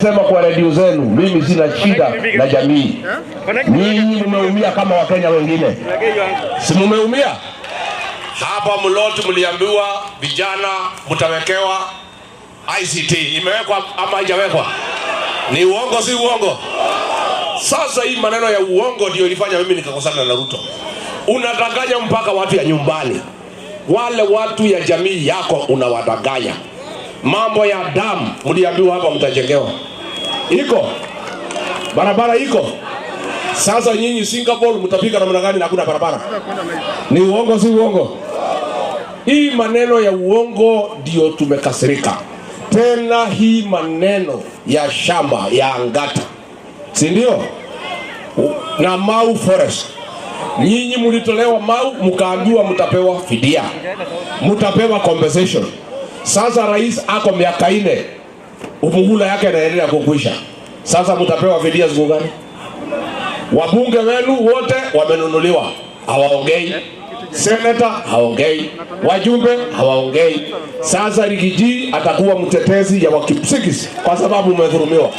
Sema kwa redio zenu, mimi sina shida na jamii. Nyinyi mmeumia kama Wakenya wengine. Si mmeumia? Hapa Mloti mliambiwa vijana mtawekewa ICT. Imewekwa ama haijawekwa? Ni uongo si uongo? Sasa hii maneno ya uongo ndio ilifanya mimi nikakosana na Ruto. Unadanganya mpaka watu ya nyumbani. Wale watu ya jamii yako unawadanganya. Mambo ya damu mliambiwa hapa mtajengewa. Iko barabara iko. Sasa nyinyi Singapore mtapika namna gani na hakuna barabara? Ni uongo si uongo? Hii maneno ya uongo ndio tumekasirika. Tena hii maneno ya shamba ya Angata, si ndio? Na Mau Forest, nyinyi mlitolewa Mau mkaambiwa mtapewa fidia, mtapewa compensation. Sasa rais ako miaka 4, umuhula yake inaendelea kukuisha. Sasa mtapewa fidia siku gani? Wabunge wenu wote wamenunuliwa, hawaongei. Senator haongei, wajumbe hawaongei. Sasa Rigiji atakuwa mtetezi ya Wakipsigis kwa sababu umedhulumiwa.